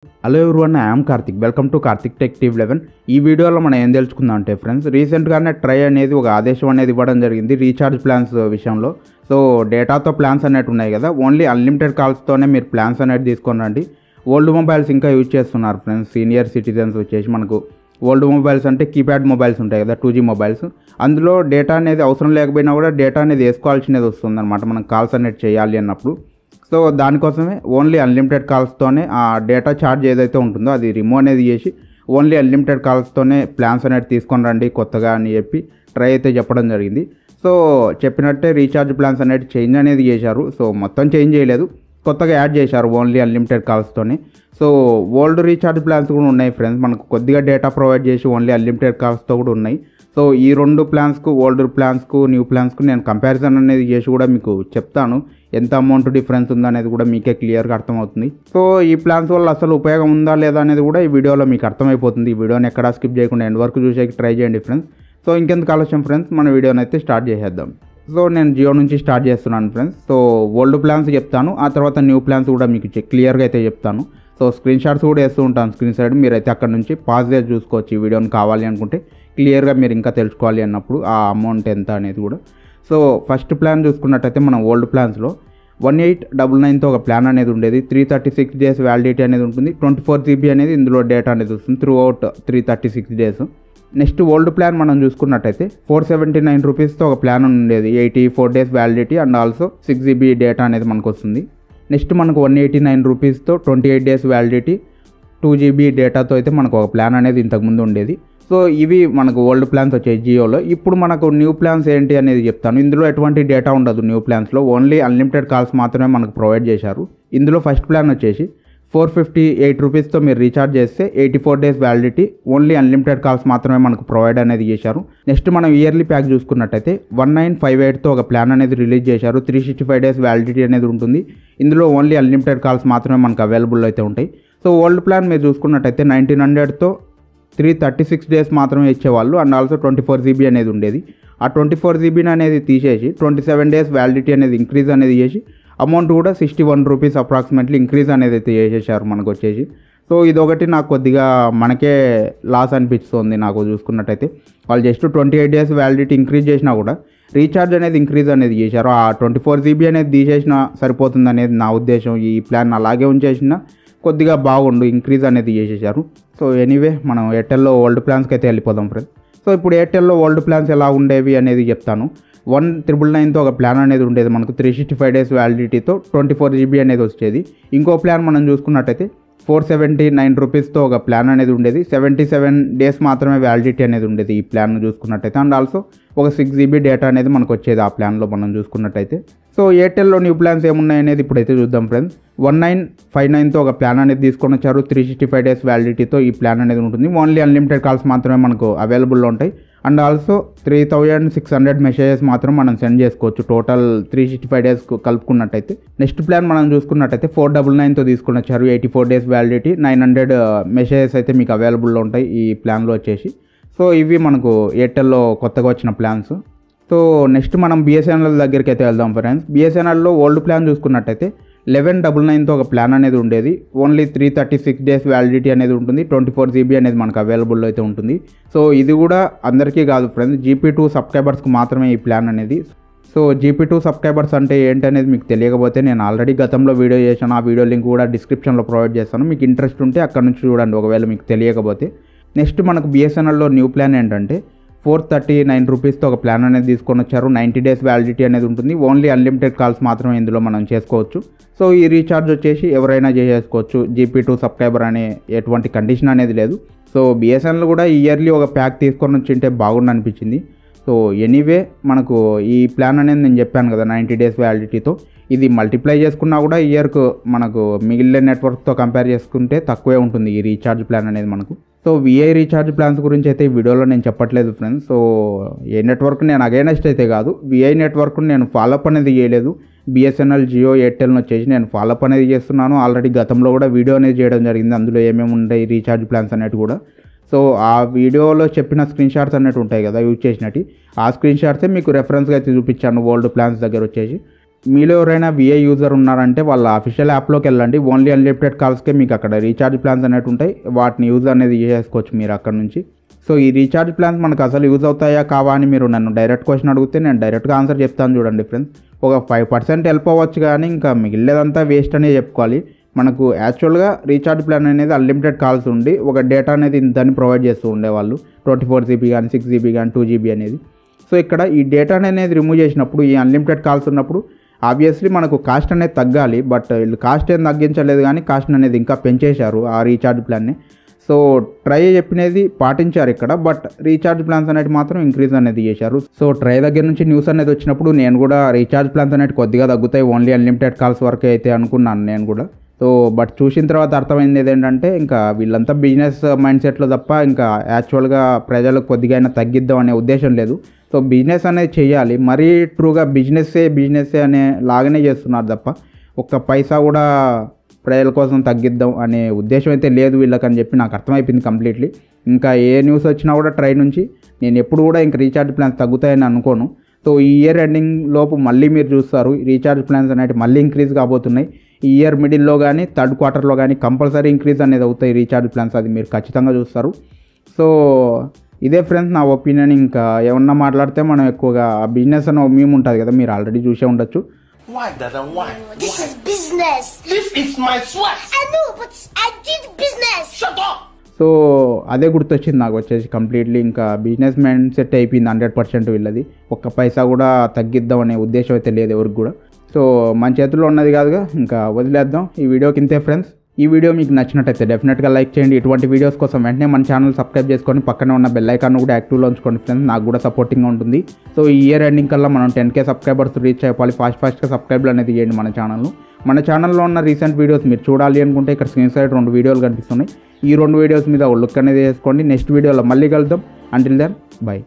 Hello everyone, I'm Karthik. Welcome to Karthik tech TV 11. ఈ వీడియోలో మనం ఏం తెలుసుకుందాం అంటే ఫ్రెండ్స్, రీసెంట్గానే ట్రై అనేది ఒక ఆదేశం అనేది ఇవ్వడం జరిగింది రీఛార్జ్ ప్లాన్స్ విషయంలో. సో డేటాతో ప్లాన్స్ అనేవి ఉన్నాయి కదా, ఓన్లీ అన్లిమిటెడ్ కాల్స్తోనే మీరు ప్లాన్స్ అనేది తీసుకొని రండి. ఓల్డ్ మొబైల్స్ ఇంకా యూజ్ చేస్తున్నారు ఫ్రెండ్స్. సీనియర్ సిటిజన్స్ వచ్చేసి మనకు ఓల్డ్ మొబైల్స్ అంటే కీప్యాడ్ మొబైల్స్ ఉంటాయి కదా, 2G మొబైల్స్. అందులో డేటా అనేది అవసరం లేకపోయినా కూడా డేటా అనేది వేసుకోవాల్సినది వస్తుంది అనమాట, మనం కాల్స్ అనేది చేయాలి అన్నప్పుడు. సో దానికోసమే ఓన్లీ అన్లిమిటెడ్ కాల్స్తోనే ఆ డేటా ఛార్జ్ ఏదైతే ఉంటుందో అది రిమూవ్ అనేది చేసి ఓన్లీ అన్లిమిటెడ్ కాల్స్తోనే ప్లాన్స్ అనేది తీసుకొని రండి కొత్తగా అని చెప్పి ట్రై అయితే చెప్పడం జరిగింది. సో చెప్పినట్టే రీఛార్జ్ ప్లాన్స్ అనేది చేంజ్ అనేది చేశారు. సో మొత్తం చేంజ్ చేయలేదు, కొత్తగా యాడ్ చేశారు ఓన్లీ అన్లిమిటెడ్ కాల్స్తోనే. సో ఓల్డ్ రీఛార్జ్ ప్లాన్స్ కూడా ఉన్నాయి ఫ్రెండ్స్, మనకు కొద్దిగా డేటా ప్రొవైడ్ చేసి ఓన్లీ అన్లిమిటెడ్ కాల్స్తో కూడా ఉన్నాయి. సో ఈ రెండు ప్లాన్స్కు, ఓల్డ్ ప్లాన్స్కు న్యూ ప్లాన్స్కు నేను కంపారిజన్ అనేది చేసి కూడా మీకు చెప్తాను, ఎంత అమౌంట్ డిఫరెన్స్ ఉందనేది కూడా మీకే క్లియర్గా అర్థమవుతుంది. సో ఈ ప్లాన్స్ వల్ల అసలు ఉపయోగం ఉందా లేదా అనేది కూడా ఈ వీడియోలో మీకు అర్థమైపోతుంది. ఈ వీడియోని ఎక్కడా స్కిప్ చేయకుండా ఎండ్ వరకు చూసేకి ట్రై చేయండి ఫ్రెండ్స్. సో ఇంకెందుకు ఆలస్యం ఫ్రెండ్స్, మన వీడియోని అయితే స్టార్ట్ చేసేద్దాం. సో నేను జియో నుంచి స్టార్ట్ చేస్తున్నాను ఫ్రెండ్స్. సో ఓల్డ్ ప్లాన్స్ చెప్తాను, ఆ తర్వాత న్యూ ప్లాన్స్ కూడా మీకు క్లియర్గా అయితే చెప్తాను. సో స్క్రీన్ షాట్స్ కూడా వేస్తూ ఉంటాను స్క్రీన్ సైడ్, మీరైతే అక్కడ నుంచి పాజ్ చేసి చూసుకోవచ్చు ఈ వీడియోని కావాలి అనుకుంటే. క్లియర్గా మీరు ఇంకా తెలుసుకోవాలి అన్నప్పుడు ఆ అమౌంట్ ఎంత అనేది కూడా. సో ఫస్ట్ ప్లాన్ చూసుకున్నట్టయితే మనం ఓల్డ్ ప్లాన్స్లో 1899తో ఒక ప్లాన్ అనేది ఉండేది. 336 డేస్ వ్యాలిడిటీ అనేది ఉంటుంది. 24 GB అనేది ఇందులో డేటా అనేది వస్తుంది through out 336 days. Next old plan మనం చూసుకున్నట్టయితే 479 రూపీస్తో ఒక ప్లాన్ ఉండేది. 84 days validity and also 6 GB data అనేది మనకు వస్తుంది. నెక్స్ట్ మనకు 189 రూపీస్తో 28 డేస్ వ్యాలిడిటీ 2 GB డేటాతో అయితే మనకు ఒక ప్లాన్ అనేది ఇంతకుముందు ఉండేది. సో ఇవి మనకు ఓల్డ్ ప్లాన్స్ వచ్చాయి జియోలో. ఇప్పుడు మనకు న్యూ ప్లాన్స్ ఏంటి అనేది చెప్తాను. ఇందులో ఎటువంటి డేటా ఉండదు న్యూ ప్లాన్స్లో, ఓన్లీ అన్లిమిటెడ్ కాల్స్ మాత్రమే మనకు ప్రొవైడ్ చేశారు. ఇందులో ఫస్ట్ ప్లాన్ వచ్చేసి 458 రూపీస్తో మీరు రీఛార్జ్ చేస్తే 84 days validity, only unlimited calls మాత్రమే మనకు ప్రొవైడ్ అనేది చేశారు. నెక్స్ట్ మనం ఇయర్లీ ప్యాక్ చూసుకున్నట్టయితే 1958తో ఒక ప్లాన్ అనేది రిలీజ్ చేశారు. 365 డేస్ వ్యాలిడిటీ అనేది ఉంటుంది. ఇందులో ఓన్లీ అన్లిమిటెడ్ కాల్స్ మాత్రమే మనకు అవైలబుల్ అయితే ఉంటాయి. సో ఓల్డ్ ప్లాన్ మీరు చూసుకున్నట్టయితే 1900తో 336 డేస్ మాత్రమే ఇచ్చేవాళ్ళు అండ్ ఆల్సో 24 GB అనేది ఉండేది. ఆ 24 GB అనేది తీసేసి 27 డేస్ వ్యాలిడిటీ అనేది ఇంక్రీజ్ అనేది చేసి అమౌంట్ కూడా 61 రూపీస్ అప్రాక్సిమేట్లీ ఇంక్రీజ్ అనేది అయితే చేసేసారు మనకు వచ్చేసి. సో ఇదొకటి నాకు కొద్దిగా మనకే లాస్ అనిపిస్తుంది నాకు చూసుకున్నట్టయితే. వాళ్ళు జస్ట్ 28 డేస్ వ్యాలిడిటీ ఇంక్రీజ్ చేసినా కూడా రీఛార్జ్ అనేది ఇంక్రీజ్ అనేది చేశారు. ఆ 24 GB అనేది తీసేసినా సరిపోతుంది అనేది నా ఉద్దేశం. ఈ ప్లాన్ అలాగే ఉంచేసినా కొద్దిగా బాగుండు, ఇంక్రీజ్ అనేది చేసేసారు. సో ఎనీవే మనం ఎయిర్టెల్లో ఓల్డ్ ప్లాన్స్కి అయితే వెళ్ళిపోదాం ఫ్రెండ్స్. సో ఇప్పుడు ఎయిర్టెల్లో ఓల్డ్ ప్లాన్స్ ఎలా ఉండేవి అనేది చెప్తాను. 1999తో ఒక ప్లాన్ అనేది ఉండేది మనకు. 365 డేస్ వ్యాలిడిటీతో 24 GB అనేది వచ్చేది. ఇంకో ప్లాన్ మనం చూసుకున్నట్టయితే 479 రూపీస్తో ఒక ప్లాన్ అనేది ఉండేది. 77 డేస్ మాత్రమే వ్యాలిడిటీ అనేది ఉండేది ఈ ప్లాన్ చూసుకున్నట్టయితే అండ్ ఆల్సో ఒక 6 GB డేటా అనేది మనకు వచ్చేది ఆ ప్లాన్లో మనం చూసుకున్నట్టయితే. సో ఎయిర్టెల్లో న్యూ ప్లాన్స్ ఏమున్నాయి అనేది ఇప్పుడైతే చూద్దాం ఫ్రెండ్స్. 1959తో ఒక ప్లాన్ అనేది తీసుకొని వచ్చారు. 365 డేస్ వ్యాలిడిటీతో ఈ ప్లాన్ అనేది ఉంటుంది. ఓన్లీ అన్లిమిటెడ్ కాల్స్ మాత్రమే మనకు అవైలబుల్లో ఉంటాయి అండ్ ఆల్సో 3600 మెసేజెస్ మాత్రం మనం సెండ్ చేసుకోవచ్చు టోటల్ 365 డేస్ కలుపుకున్నట్టయితే. నెక్స్ట్ ప్లాన్ మనం చూసుకున్నట్టయితే 499తో తీసుకొని వచ్చారు. 84 డేస్ వ్యాలిడిటీ, 900 మెసేజెస్ అయితే మీకు అవైలబుల్లో ఉంటాయి ఈ ప్లాన్లో వచ్చేసి. సో ఇవి మనకు ఎయిర్టెల్లో కొత్తగా వచ్చిన ప్లాన్స్. సో నెక్స్ట్ మనం బిఎస్ఎన్ఎల్ దగ్గరికి అయితే వెళ్దాం ఫ్రెండ్స్. బిఎస్ఎన్ఎల్లో ఓల్డ్ ప్లాన్ చూసుకున్నట్టయితే 1199తో ఒక ప్లాన్ అనేది ఉండేది. ఓన్లీ 336 డేస్ వ్యాలిడిటీ అనేది ఉంటుంది. 24 GB అనేది మనకు అవైలబుల్లో అయితే ఉంటుంది. సో ఇది కూడా అందరికీ కాదు ఫ్రెండ్స్, GP2 సబ్స్క్రైబర్స్కి మాత్రమే ఈ ప్లాన్ అనేది. సో GP2 సబ్స్క్రైబర్స్ అంటే ఏంటనేది మీకు తెలియకపోతే నేను ఆల్రెడీ గతంలో వీడియో చేశాను. ఆ వీడియో లింక్ కూడా డిస్క్రిప్షన్లో ప్రొవైడ్ చేస్తాను, మీకు ఇంట్రెస్ట్ ఉంటే అక్కడ నుంచి చూడండి ఒకవేళ మీకు తెలియకపోతే. నెక్స్ట్ మనకు బిఎస్ఎన్ఎల్లో న్యూ ప్లాన్ ఏంటంటే 439 రూపీస్తో ఒక ప్లాన్ అనేది తీసుకొని వచ్చారు. 90 డేస్ వ్యాలిడిటీ అనేది ఉంటుంది. ఓన్లీ అన్లిమిటెడ్ కాల్స్ మాత్రమే ఇందులో మనం చేసుకోవచ్చు. సో ఈ రీఛార్జ్ వచ్చేసి ఎవరైనా చేసేసుకోవచ్చు, GP2 సబ్స్క్రైబర్ అనే ఎటువంటి కండిషన్ అనేది లేదు. సో బిఎస్ఎన్ఎల్ కూడా ఇయర్లీ ఒక ప్యాక్ తీసుకొని వచ్చింటే బాగుండు అనిపించింది. సో ఎనీవే మనకు ఈ ప్లాన్ అనేది నేను చెప్పాను కదా 90 డేస్ వ్యాలిడిటీతో, ఇది మల్టిప్లై చేసుకున్నా కూడా ఇయర్కు మనకు మిగిలిన నెట్వర్క్తో కంపేర్ చేసుకుంటే తక్కువే ఉంటుంది ఈ రీఛార్జ్ ప్లాన్ అనేది మనకు. సో విఐ రీఛార్జ్ ప్లాన్స్ గురించి అయితే ఈ వీడియోలో నేను చెప్పట్లేదు ఫ్రెండ్స్. సో ఏ నెట్వర్క్ నేను అగైనెస్ట్ అయితే కాదు, విఐ నెట్వర్క్ నేను ఫాలోఅప్ అనేది చేయలేదు. బిఎస్ఎన్ఎల్, జియో, ఎయిర్టెల్ని వచ్చేసి నేను ఫాలోఅప్ అనేది చేస్తున్నాను. ఆల్రెడీ గతంలో కూడా వీడియో అనేది చేయడం జరిగింది, అందులో ఏమేమి ఉంటాయి రీఛార్జ్ ప్లాన్స్ అనేవి కూడా. సో ఆ వీడియోలో చెప్పిన స్క్రీన్ షాట్స్ అనేవి ఉంటాయి కదా యూజ్ చేసినట్టు, ఆ స్క్రీన్ షాట్సే మీకు రెఫరెన్స్గా అయితే చూపించాను ఓల్డ్ ప్లాన్స్ దగ్గర వచ్చేసి. మీలో ఎవరైనా విఐ యూజర్ ఉన్నారంటే వాళ్ళ అఫీషియల్ యాప్లోకి వెళ్ళండి. ఓన్లీ అన్లిమిటెడ్ కాల్స్కే మీకు అక్కడ రీఛార్జ్ ప్లాన్స్ అనేవి ఉంటాయి. వాటిని యూజ్ అనేది చేసుకోవచ్చు మీరు అక్కడ నుంచి. సో ఈ రీఛార్జ్ ప్లాన్స్ మనకు అసలు యూజ్ అవుతాయా కావా అని మీరు నన్ను డైరెక్ట్ క్వశ్చన్ అడిగితే నేను డైరెక్ట్గా ఆన్సర్ చెప్తాను. చూడండి ఫ్రెండ్స్, ఒక 5% హెల్ప్ అవ్వచ్చు కానీ ఇంకా మిగిలేదంతా వేస్ట్ అనే చెప్పుకోవాలి. మనకు యాక్చువల్గా రీఛార్జ్ ప్లాన్ అనేది అన్లిమిటెడ్ కాల్స్ ఉండి ఒక డేటా అనేది ఇంతని ప్రొవైడ్ చేస్తూ ఉండేవాళ్ళు. 24 GB కానీ 6 GB కానీ 2 GB అనేది. సో ఇక్కడ ఈ డేటా అనేది రిమూవ్ చేసినప్పుడు ఈ అన్లిమిటెడ్ కాల్స్ ఉన్నప్పుడు ఆబ్వియస్లీ మనకు కాస్ట్ అనేది తగ్గాలి. బట్ వీళ్ళు కాస్ట్ ఏం తగ్గించలేదు కానీ కాస్ట్ అనేది ఇంకా పెంచేశారు ఆ రీఛార్జ్ ప్లాన్ని. సో ట్రై చెప్పినది పాటించారు ఇక్కడ, బట్ రీఛార్జ్ ప్లాన్స్ అనేది మాత్రం ఇంక్రీజ్ అనేది చేశారు. సో ట్రై దగ్గర నుంచి న్యూస్ అనేది వచ్చినప్పుడు నేను కూడా రీఛార్జ్ ప్లాన్స్ అనేది కొద్దిగా తగ్గుతాయి, ఓన్లీ అన్లిమిటెడ్ కాల్స్ వరకే అయితే అనుకున్నాను నేను కూడా. సో బట్ చూసిన తర్వాత అర్థమైంది ఏంటంటే ఇంకా వీళ్ళంతా బిజినెస్ మైండ్ సెట్లో తప్ప ఇంకా యాక్చువల్గా ప్రజలకు కొద్దిగా అయినా తగ్గిద్దాం అనే ఉద్దేశం లేదు. సో బిజినెస్ అనేది చేయాలి, మరీ ట్రూగా బిజినెస్సే అనే లాగానే చేస్తున్నారు తప్ప ఒక్క పైసా కూడా ప్రజల కోసం తగ్గిద్దాం అనే ఉద్దేశం అయితే లేదు వీళ్ళకని చెప్పి నాకు అర్థమైపోయింది కంప్లీట్లీ. ఇంకా ఏ న్యూస్ వచ్చినా కూడా ట్రై నుంచి నేను ఎప్పుడు కూడా ఇంకా రీఛార్జ్ ప్లాన్స్ తగ్గుతాయని అనుకోను. సో ఈ ఇయర్ ఎండింగ్ లోపు మళ్ళీ మీరు చూస్తారు రీఛార్జ్ ప్లాన్స్ అనేవి మళ్ళీ ఇంక్రీజ్ కాబోతున్నాయి. ఈ ఇయర్ మిడిల్లో కానీ థర్డ్ క్వార్టర్లో కానీ కంపల్సరీ ఇంక్రీజ్ అనేది అవుతాయి రీఛార్జ్ ప్లాన్స్, అది మీరు ఖచ్చితంగా చూస్తారు. సో ఇదే ఫ్రెండ్స్ నా ఒపీనియన్. ఇంకా ఏమన్నా మాట్లాడితే మనం ఎక్కువగా బిజినెస్ అనే మేము ఉంటుంది కదా, మీరు ఆల్రెడీ చూసే ఉండొచ్చు. Why, Dada? Why? This is business. This is my sweat. I know, but I did business. Shut up. So అదే గుర్తొచ్చింది నాకు వచ్చేసి కంప్లీట్లీ. ఇంకా బిజినెస్ మైండ్ సెట్ అయిపోయింది 100% వీళ్ళది. ఒక్క పైసా కూడా తగ్గిద్దాం అనే ఉద్దేశం అయితే లేదు ఎవరికి కూడా. సో మన చేతుల్లో ఉన్నది కాదుగా, ఇంకా వదిలేద్దాం ఈ వీడియోకి. ఇంతే ఫ్రెండ్స్, ఈ వీడియో మీకు నచ్చినట్టయితే డెఫినెట్గా లైక్ చేయండి. ఇటువంటి వీడియోస్ కోసం వెంటనే మన ఛానల్ సబ్స్క్రైబ్ చేసుకొని పక్కనే ఉన్న బెల్ ఐకాన్ కూడా యాక్టివ్లో ఉంచుకోండి ఫ్రెండ్స్, నాకు కూడా సపోర్టింగ్గా ఉంటుంది. సో ఈ ఇయర్ ఎండింగ్ కల్లా మనం 10K సబ్స్క్రైబర్స్ రీచ్ అయిపోవాలి. ఫాస్ట్గా సబ్స్క్రైబ్లు అనేది చేయండి మన ఛానల్లో ఉన్న రీసెంట్ వీడియోస్ మీరు చూడాలి అనుకుంటే ఇక్కడ స్క్రీన్ సైడ్ 2 వీడియోలు కనిపిస్తున్నాయి. ఈ 2 వీడియోస్ మీద లుక్ అనేది వేసుకోండి. నెక్స్ట్ వీడియోలో మళ్ళీ కలుద్దాం. Until then by.